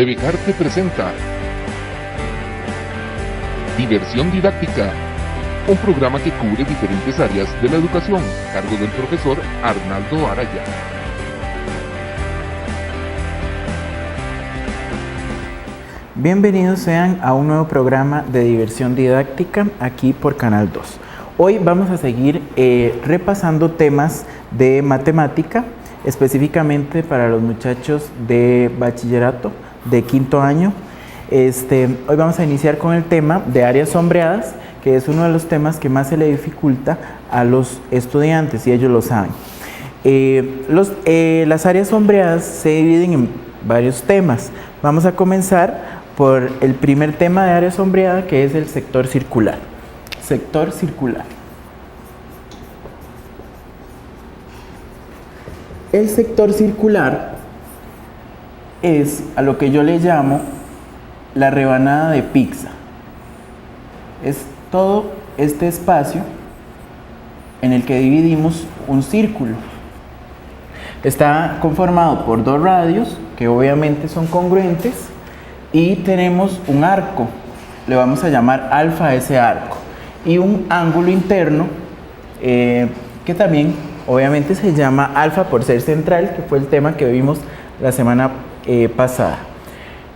TV Carte presenta Diversión Didáctica, un programa que cubre diferentes áreas de la educación, a cargo del profesor Arnaldo Araya. Bienvenidos sean a un nuevo programa de Diversión Didáctica aquí por Canal 2. Hoy vamos a seguir repasando temas de matemática, específicamente para los muchachos de bachillerato de quinto año. Hoy vamos a iniciar con el tema de áreas sombreadas, que es uno de los temas que más se le dificulta a los estudiantes y ellos lo saben. Las áreas sombreadas se dividen en varios temas. Vamos a comenzar por el primer tema de área sombreada, que es el sector circular. Sector circular. El sector circular es a lo que yo le llamo la rebanada de pizza. Es todo este espacio en el que dividimos un círculo. Está conformado por dos radios que obviamente son congruentes y tenemos un arco, le vamos a llamar alfa a ese arco, y un ángulo interno que también obviamente se llama alfa por ser central, que fue el tema que vimos la semana pasada.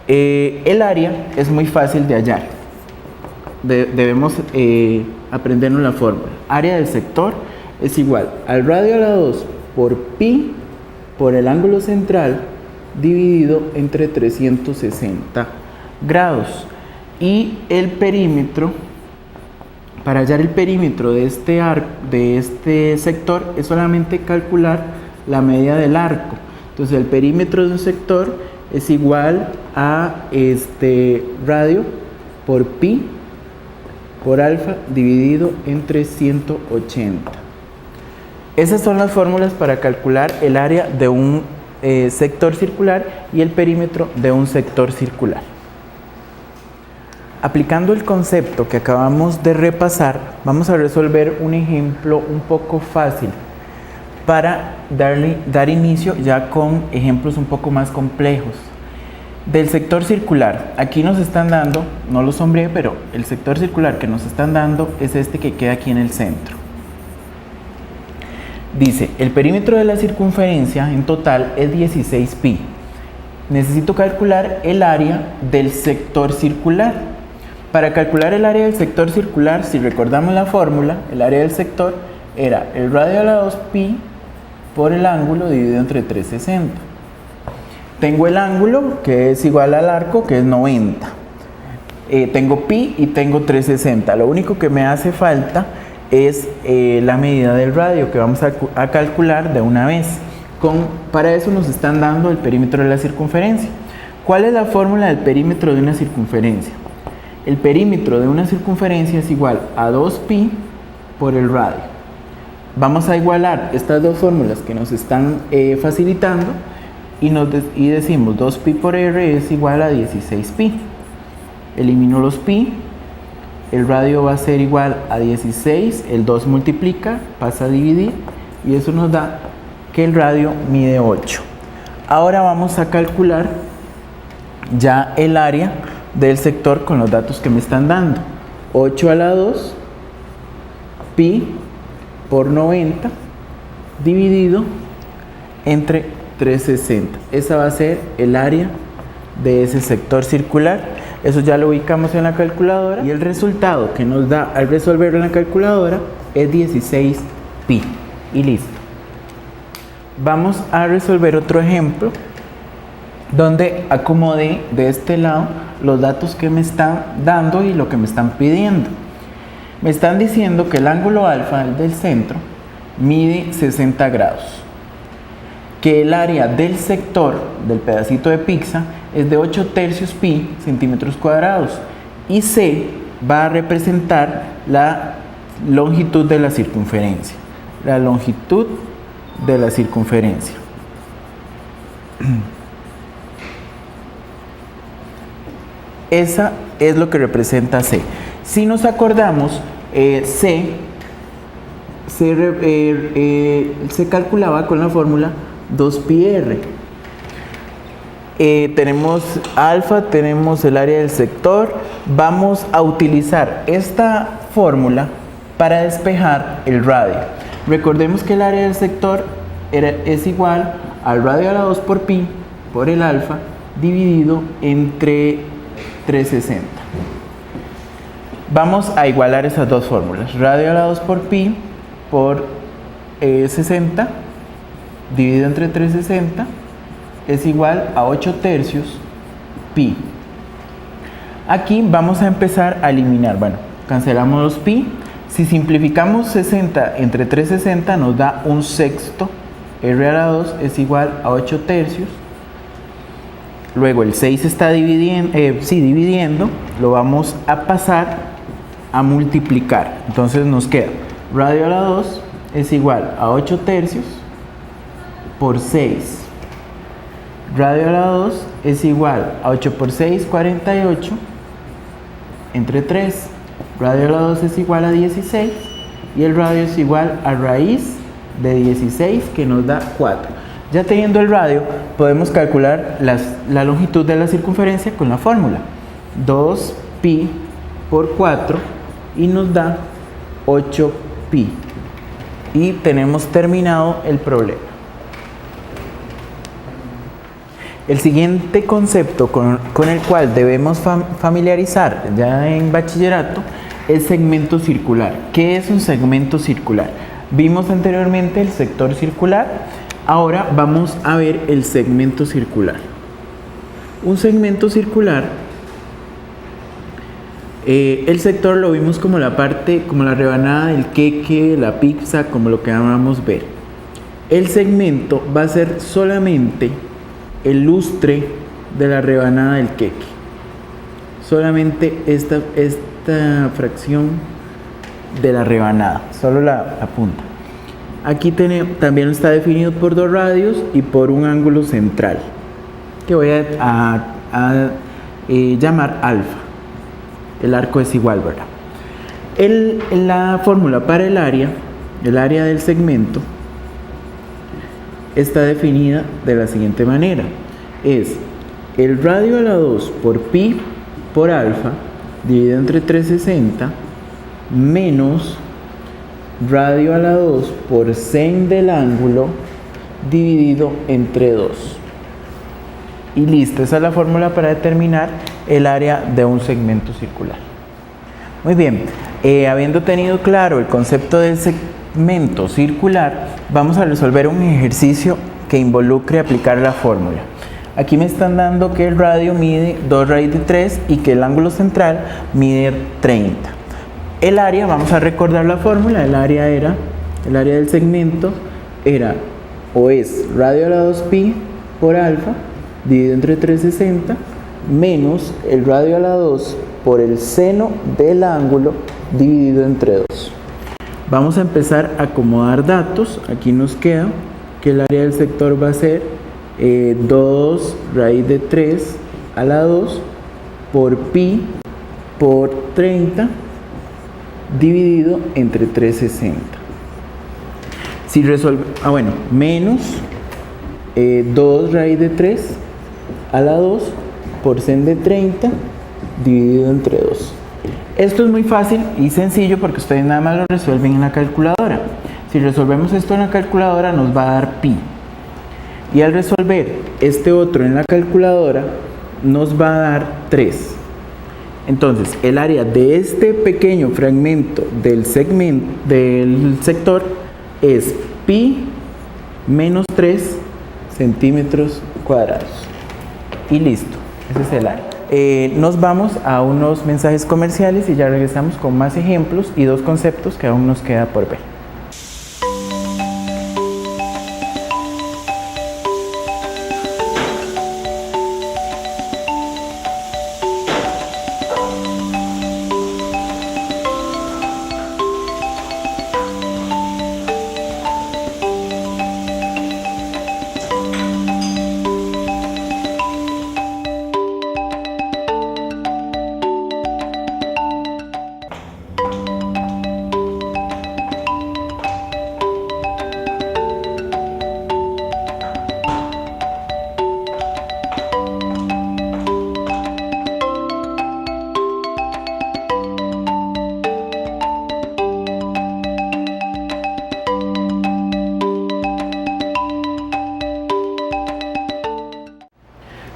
El área es muy fácil de hallar. Debemos aprendernos la fórmula. Área del sector es igual al radio a la 2 por pi por el ángulo central dividido entre 360 grados. Y el perímetro, para hallar el perímetro de este sector, es solamente calcular la media del arco. Entonces el perímetro de un sector es igual a radio por pi por alfa dividido entre 180. Esas son las fórmulas para calcular el área de un sector circular y el perímetro de un sector circular. Aplicando el concepto que acabamos de repasar, vamos a resolver un ejemplo un poco fácil para dar inicio ya con ejemplos un poco más complejos. Del sector circular, aquí nos están dando, no lo sombreé, pero el sector circular que nos están dando es este que queda aquí en el centro. Dice, el perímetro de la circunferencia en total es 16 pi. Necesito calcular el área del sector circular. Para calcular el área del sector circular, si recordamos la fórmula, el área del sector era el radio a la 2 pi por el ángulo dividido entre 360. Tengo el ángulo, que es igual al arco, que es 90. Tengo pi y tengo 360. Lo único que me hace falta es la medida del radio, que vamos a calcular de una vez. Para eso nos están dando el perímetro de la circunferencia. ¿Cuál es la fórmula del perímetro de una circunferencia? El perímetro de una circunferencia es igual a 2pi por el radio. Vamos a igualar estas dos fórmulas que nos están facilitando y decimos 2pi por r es igual a 16pi. Elimino los pi, el radio va a ser igual a 16, el 2 multiplica, pasa a dividir y eso nos da que el radio mide 8. Ahora vamos a calcular ya el área del sector con los datos que me están dando. 8 a la 2 pi por 90 dividido entre 360. Esa va a ser el área de ese sector circular. Eso ya lo ubicamos en la calculadora y el resultado que nos da al resolverlo en la calculadora es 16 pi y listo. Vamos a resolver otro ejemplo donde acomodé de este lado los datos que me están dando y lo que me están pidiendo. Me están diciendo que el ángulo alfa, el del centro, mide 60 grados, que el área del sector del pedacito de pizza es de 8/3 pi centímetros cuadrados y C va a representar la longitud de la circunferencia. La longitud de la circunferencia. Esa es lo que representa C. Si nos acordamos, C se calculaba con la fórmula 2πr. tenemos alfa, tenemos el área del sector. Vamos a utilizar esta fórmula para despejar el radio. Recordemos que el área del sector es igual al radio a la 2 por pi por el alfa dividido entre 360. Vamos a igualar esas dos fórmulas. Radio a la 2 por pi por 60 dividido entre 360 es igual a 8 tercios pi. Aquí vamos a empezar a eliminar. Bueno, cancelamos los pi. Si simplificamos 60 entre 360 nos da un sexto. R a la 2 es igual a 8 tercios. Luego el 6 está dividiendo. Lo vamos a pasar a multiplicar. Entonces nos queda radio a la 2 es igual a 8 tercios por 6. Radio a la 2 es igual a 8 por 6, 48, entre 3. Radio a la 2 es igual a 16 y el radio es igual a raíz de 16 que nos da 4. Ya teniendo el radio podemos calcular la longitud de la circunferencia con la fórmula 2 pi por 4 y nos da 8 pi. Y tenemos terminado el problema. El siguiente concepto con el cual debemos familiarizar ya en bachillerato es segmento circular. ¿Qué es un segmento circular? Vimos anteriormente el sector circular, ahora vamos a ver el segmento circular. Un segmento circular, el sector lo vimos como la parte, como la rebanada del queque, la pizza, como lo que vamos a ver. El segmento va a ser solamente el lustre de la rebanada del queque, solamente esta fracción de la rebanada, solo la punta. Aquí también está definido por dos radios y por un ángulo central que voy a llamar alfa. El arco es igual, ¿verdad? La fórmula para el área del segmento está definida de la siguiente manera. Es el radio a la 2 por pi por alfa dividido entre 360 menos radio a la 2 por sen del ángulo dividido entre 2. Y listo, esa es la fórmula para determinar el área de un segmento circular. Muy bien, habiendo tenido claro el concepto del segmento circular, vamos a resolver un ejercicio que involucre aplicar la fórmula. Aquí me están dando que el radio mide 2 raíz de 3 y que el ángulo central mide 30. El área, vamos a recordar la fórmula, el área del segmento era o es radio a la 2 pi por alfa dividido entre 360 menos el radio a la 2 por el seno del ángulo dividido entre 2. Vamos a empezar a acomodar datos. Aquí nos queda que el área del sector va a ser 2 raíz de 3 a la 2 por pi por 30 dividido entre 360. Si menos 2 raíz de 3 a la 2 por sen de 30 dividido entre 2. Esto es muy fácil y sencillo porque ustedes nada más lo resuelven en la calculadora. Si resolvemos esto en la calculadora nos va a dar pi. Y al resolver este otro en la calculadora nos va a dar 3. Entonces el área de este pequeño fragmento del sector es pi menos 3 centímetros cuadrados. Y listo, ese es el área. Nos vamos a unos mensajes comerciales y ya regresamos con más ejemplos y dos conceptos que aún nos queda por ver.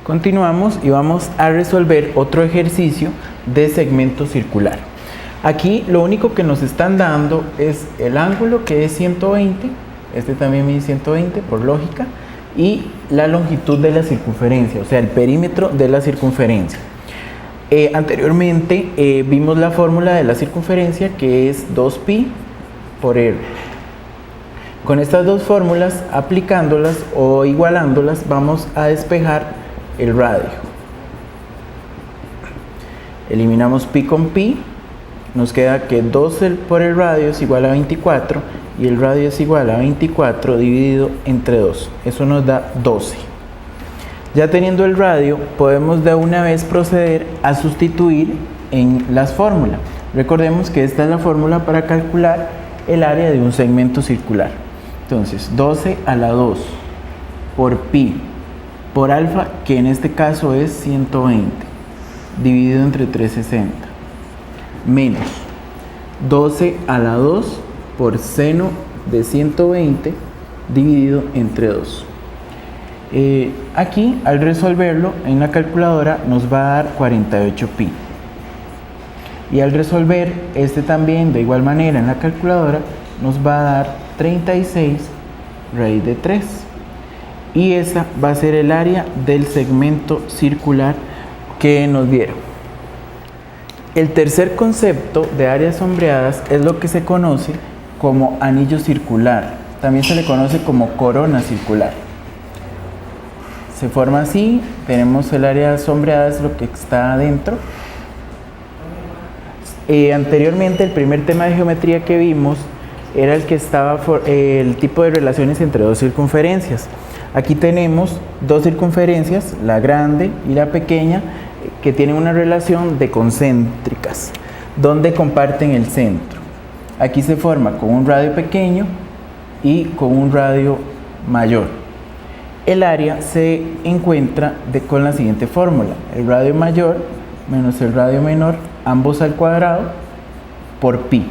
Continuamos y vamos a resolver otro ejercicio de segmento circular. Aquí lo único que nos están dando es el ángulo, que es 120, este también mide 120 por lógica, y la longitud de la circunferencia, o sea, el perímetro de la circunferencia. Anteriormente vimos la fórmula de la circunferencia, que es 2pi por r. Con estas dos fórmulas, aplicándolas o igualándolas, vamos a despejar el radio. Eliminamos pi con pi, nos queda que 12 por el radio es igual a 24 y el radio es igual a 24 dividido entre 2. Eso nos da 12. Ya teniendo el radio, podemos de una vez proceder a sustituir en las fórmulas. Recordemos que esta es la fórmula para calcular el área de un segmento circular. Entonces, 12 a la 2 por pi por alfa, que en este caso es 120, dividido entre 360, menos 12 a la 2 por seno de 120, dividido entre 2. Aquí, al resolverlo en la calculadora, nos va a dar 48 pi. Y al resolver este también de igual manera en la calculadora, nos va a dar 36 raíz de 3. Y esa va a ser el área del segmento circular que nos dieron. El tercer concepto de áreas sombreadas es lo que se conoce como anillo circular. También se le conoce como corona circular. Se forma así, tenemos el área sombreada, es lo que está adentro. Anteriormente, el primer tema de geometría que vimos era el que estaba el tipo de relaciones entre dos circunferencias. Aquí tenemos dos circunferencias, la grande y la pequeña, que tienen una relación de concéntricas, donde comparten el centro. Aquí se forma con un radio pequeño y con un radio mayor. El área se encuentra con la siguiente fórmula: el radio mayor menos el radio menor, ambos al cuadrado, por pi.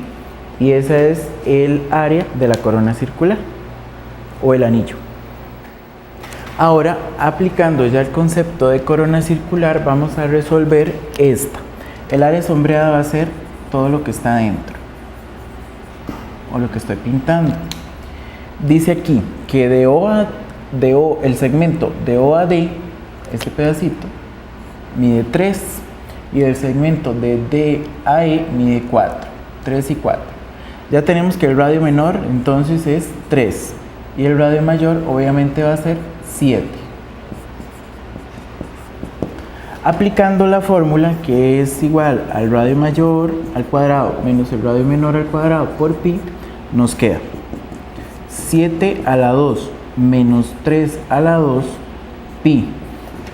Y esa es el área de la corona circular o el anillo. Ahora, aplicando ya el concepto de corona circular, vamos a resolver esta. El área sombreada va a ser todo lo que está adentro, o lo que estoy pintando. Dice aquí que el segmento de O a D, este pedacito, mide 3, y el segmento de D a E mide 4, 3 y 4. Ya tenemos que el radio menor entonces es 3, y el radio mayor obviamente va a ser 7. Aplicando la fórmula, que es igual al radio mayor al cuadrado menos el radio menor al cuadrado por pi, nos queda 7 a la 2 menos 3 a la 2 pi,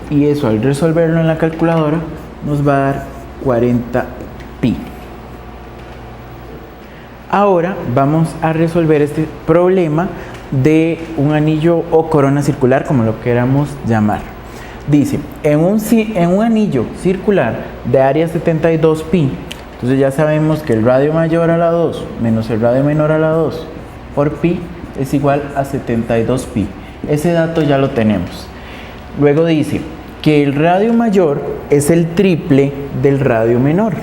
y eso al resolverlo en la calculadora nos va a dar 40 pi. Ahora vamos a resolver este problema de un anillo o corona circular, como lo queramos llamar. Dice, en un anillo circular de área 72 pi, entonces ya sabemos que el radio mayor a la 2 menos el radio menor a la 2 por pi es igual a 72 pi. Ese dato ya lo tenemos. Luego dice que el radio mayor es el triple del radio menor.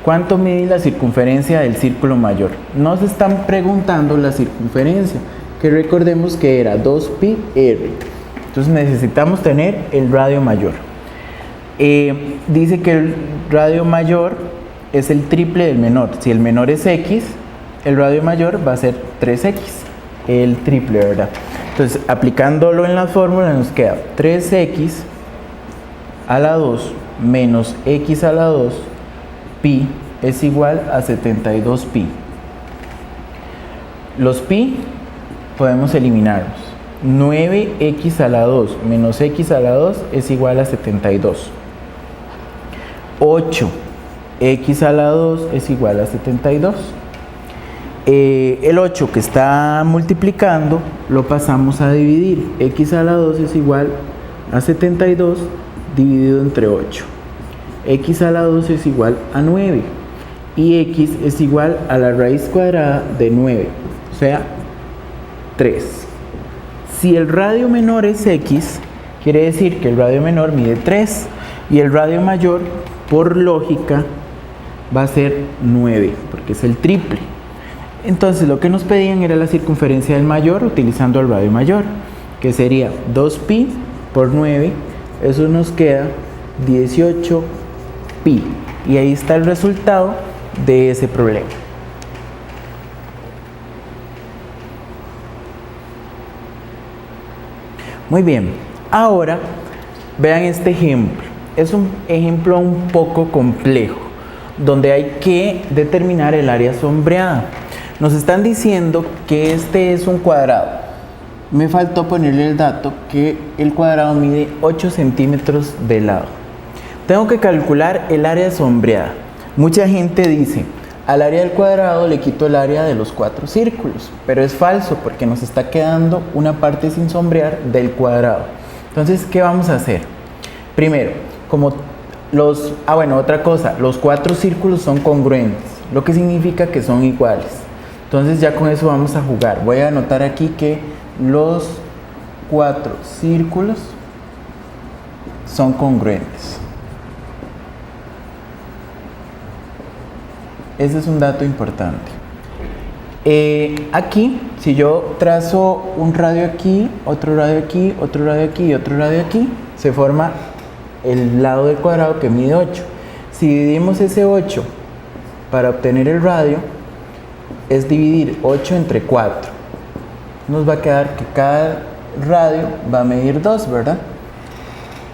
¿Cuánto mide la circunferencia del círculo mayor? Nos están preguntando la circunferencia, que recordemos que era 2pi r. Entonces necesitamos tener el radio mayor. Dice que el radio mayor es el triple del menor. Si el menor es x, el radio mayor va a ser 3x, el triple, ¿verdad? Entonces, aplicándolo en la fórmula, nos queda 3x a la 2 menos x a la 2 pi es igual a 72 pi. Los pi podemos eliminarlos. 9x a la 2 menos x a la 2 es igual a 72. 8x a la 2 es igual a 72. El 8 que está multiplicando lo pasamos a dividir. X a la 2 es igual a 72 dividido entre 8. X a la 2 es igual a 9. Y x es igual a la raíz cuadrada de 9, o sea, 3. Si el radio menor es x, Quiere decir que el radio menor mide 3 y el radio mayor, por lógica, va a ser 9, porque es el triple. Entonces lo que nos pedían era la circunferencia del mayor utilizando el radio mayor, que sería 2pi por 9, eso nos queda 18pi. Y ahí está el resultado de ese problema. Muy bien, ahora vean este ejemplo. Es un ejemplo un poco complejo, donde hay que determinar el área sombreada. Nos están diciendo que este es un cuadrado. Me faltó ponerle el dato que el cuadrado mide 8 centímetros de lado. Tengo que calcular el área sombreada. Mucha gente dice, al área del cuadrado le quito el área de los 4 círculos, pero es falso porque nos está quedando una parte sin sombrear del cuadrado. Entonces, ¿qué vamos a hacer? Primero, como otra cosa, los 4 círculos son congruentes, lo que significa que son iguales. Entonces ya con eso vamos a jugar. Voy a anotar aquí que los 4 círculos son congruentes. Ese es un dato importante. Aquí, si yo trazo un radio aquí, otro radio aquí, otro radio aquí y otro radio aquí, se forma el lado del cuadrado que mide 8. Si dividimos ese 8 para obtener el radio, es dividir 8 entre 4. Nos va a quedar que cada radio va a medir 2, ¿verdad?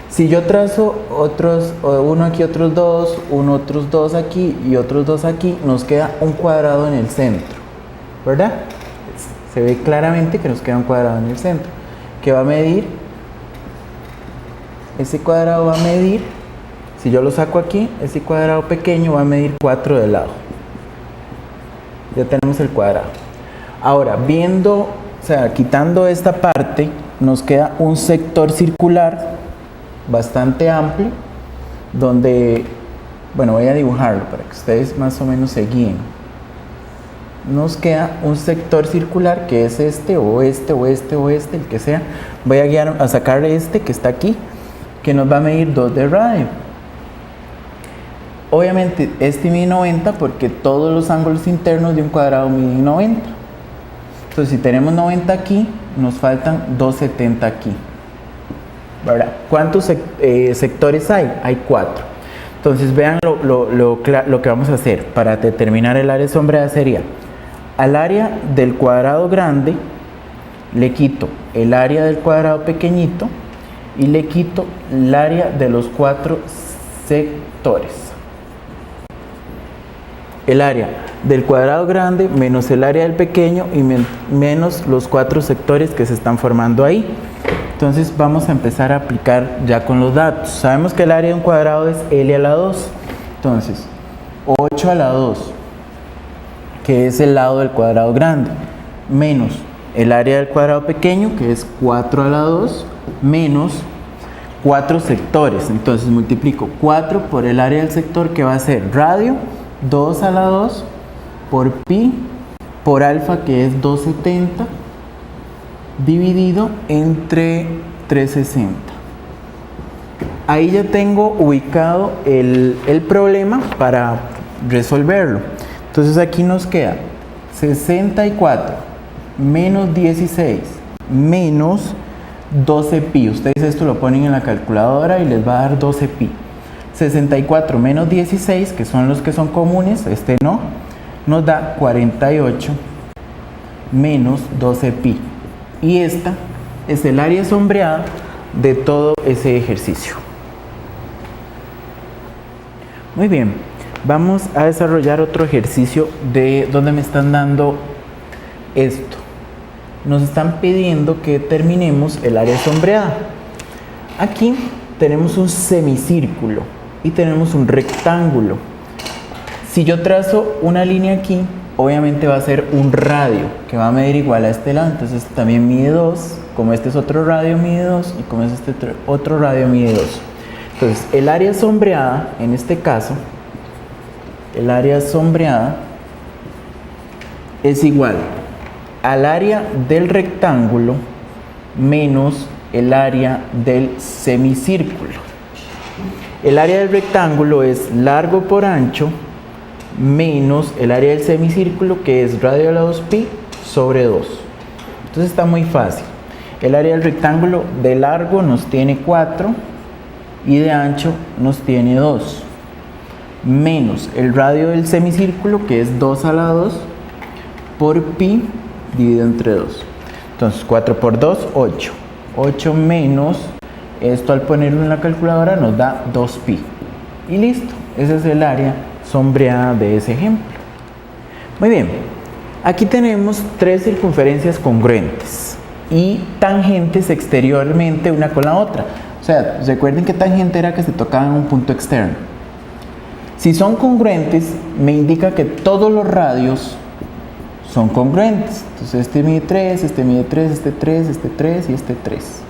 Si yo trazo uno aquí, otros 2, otros 2 aquí y otros 2 aquí, nos queda un cuadrado en el centro, ¿verdad? Se ve claramente que nos queda un cuadrado en el centro, que va a medir, ese cuadrado va a medir, si yo lo saco aquí, ese cuadrado pequeño va a medir 4 de lado. Ya tenemos el cuadrado. Ahora, quitando esta parte, nos queda un sector circular bastante amplio, donde, voy a dibujarlo para que ustedes más o menos se guíen. Nos queda un sector circular que es este, o este, el que sea. Voy a sacar este que está aquí, que nos va a medir 2 de radio. Obviamente este mide 90 porque todos los ángulos internos de un cuadrado miden 90. Entonces si tenemos 90 aquí, nos faltan 270 aquí, ¿verdad? ¿Cuántos sectores hay? Hay 4. Entonces vean lo que vamos a hacer para determinar el área sombreada. Sería al área del cuadrado grande le quito el área del cuadrado pequeñito y le quito el área de los 4 sectores. El área del cuadrado grande menos el área del pequeño y menos los 4 sectores que se están formando ahí. Entonces vamos a empezar a aplicar ya con los datos. Sabemos que el área de un cuadrado es L a la 2. Entonces 8 a la 2, que es el lado del cuadrado grande, menos el área del cuadrado pequeño, que es 4 a la 2, menos 4 sectores. Entonces multiplico 4 por el área del sector, que va a ser radio 2 a la 2 por pi por alfa, que es 270, dividido entre 360. Ahí ya tengo ubicado el problema para resolverlo. Entonces aquí nos queda 64 menos 16 menos 12 pi. Ustedes esto lo ponen en la calculadora y les va a dar 12 pi. 64 menos 16, que son los que son comunes, este no, nos da 48 menos 12 pi. Y esta es el área sombreada de todo ese ejercicio. Muy bien, vamos a desarrollar otro ejercicio de donde me están dando esto. Nos están pidiendo que determinemos el área sombreada. Aquí tenemos un semicírculo y tenemos un rectángulo. Si yo trazo una línea aquí, obviamente va a ser un radio que va a medir igual a este lado. Entonces también mide 2, como este es otro radio mide 2 y como es este otro radio mide 2. Entonces el área sombreada, en este caso, el área sombreada es igual al área del rectángulo menos el área del semicírculo. El área del rectángulo es largo por ancho menos el área del semicírculo, que es radio a la 2pi sobre 2. Entonces está muy fácil. El área del rectángulo de largo nos tiene 4 y de ancho nos tiene 2, menos el radio del semicírculo, que es 2 a la 2 por pi dividido entre 2. Entonces 4 por 2, 8. 8 menos, esto al ponerlo en la calculadora nos da 2pi. Y listo, ese es el área sombreada de ese ejemplo. Muy bien, aquí tenemos 3 circunferencias congruentes y tangentes exteriormente una con la otra. O sea, recuerden que tangente era que se tocaban un punto externo. Si son congruentes, me indica que todos los radios son congruentes. Entonces este mide 3, este mide 3, este 3, este 3 y este 3.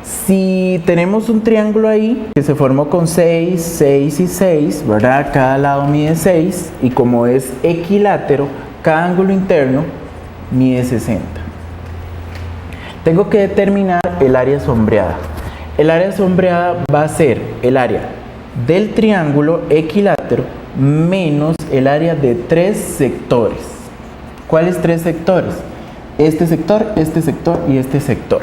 Si tenemos un triángulo ahí que se formó con 6, 6 y 6, ¿verdad? Cada lado mide 6 y como es equilátero, cada ángulo interno mide 60. Tengo que determinar el área sombreada. El área sombreada va a ser el área del triángulo equilátero menos el área de 3 sectores. ¿Cuáles 3 sectores? Este sector y este sector.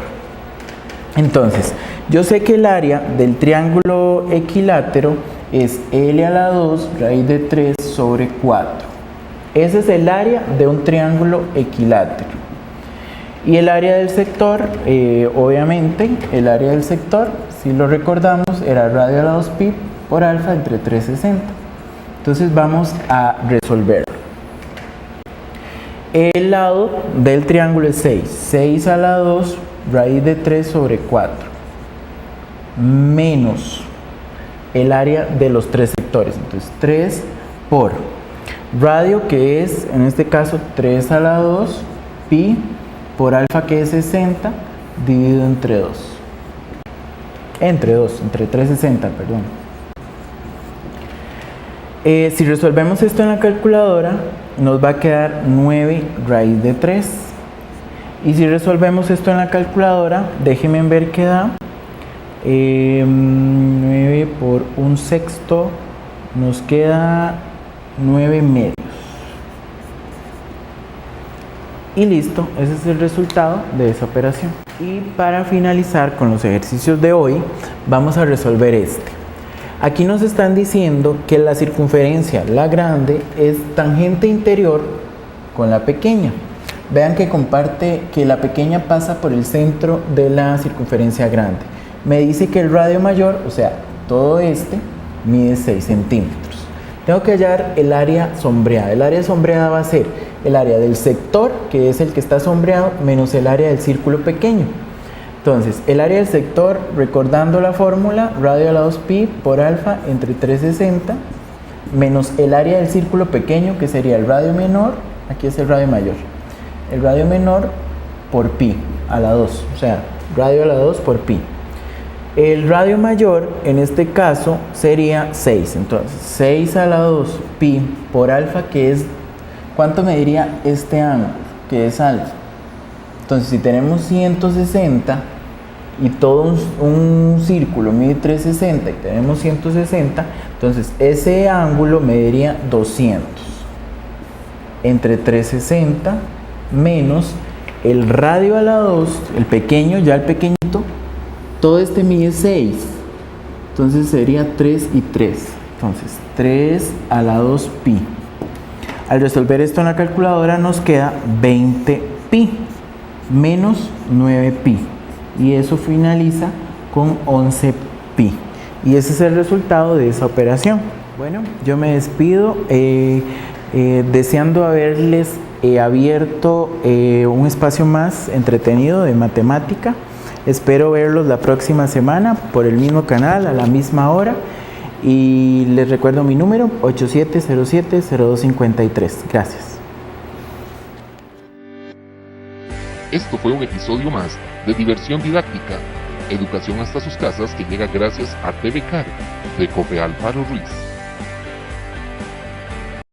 Entonces, yo sé que el área del triángulo equilátero es L a la 2 raíz de 3 sobre 4. Ese es el área de un triángulo equilátero. Y el área del sector, obviamente, el área del sector, si lo recordamos, era radio a la 2pi por alfa entre 360. Entonces vamos a resolverlo. El lado del triángulo es 6. 6 a la 2 raíz de 3 sobre 4 menos el área de los 3 sectores. Entonces 3 por radio, que es en este caso 3 a la 2 pi por alfa, que es 60 dividido entre 2. Entre 360, perdón. Si resolvemos esto en la calculadora, nos va a quedar 9 raíz de 3. Y si resolvemos esto en la calculadora, déjenme ver qué da. 9 por 1/6 nos queda 9 medios. Y listo, ese es el resultado de esa operación. Y para finalizar con los ejercicios de hoy, vamos a resolver este. Aquí nos están diciendo que la circunferencia, la grande, es tangente interior con la pequeña. Vean que comparte, que la pequeña pasa por el centro de la circunferencia grande. Me dice que el radio mayor, o sea, todo este, mide 6 centímetros. Tengo que hallar el área sombreada. El área sombreada va a ser el área del sector, que es el que está sombreado, menos el área del círculo pequeño. Entonces, el área del sector, recordando la fórmula, radio a la 2pi por alfa entre 360, menos el área del círculo pequeño, que sería el radio menor, aquí es el radio mayor. El radio menor por pi a la 2, o sea, radio a la 2 por pi. El radio mayor, en este caso, sería 6. Entonces, 6 a la 2 pi por alfa, que es, ¿cuánto mediría este ángulo? Que es alfa. Entonces, si tenemos 160 y todo un círculo mide 360 y tenemos 160, entonces ese ángulo mediría 200 entre 360 menos el radio a la 2, el pequeño, ya el pequeñito, todo este mide 6, entonces sería 3 y 3, entonces 3 a la 2 pi. Al resolver esto en la calculadora nos queda 20 pi menos 9 pi y eso finaliza con 11 pi y ese es el resultado de esa operación. Bueno, yo me despido deseando haberles abierto un espacio más entretenido de matemática. Espero verlos la próxima semana por el mismo canal a la misma hora y les recuerdo mi número 8707-0253. Gracias. Esto fue un episodio más de Diversión Didáctica, educación hasta sus casas, que llega gracias a TVCAR de Copeal Faro Ruiz.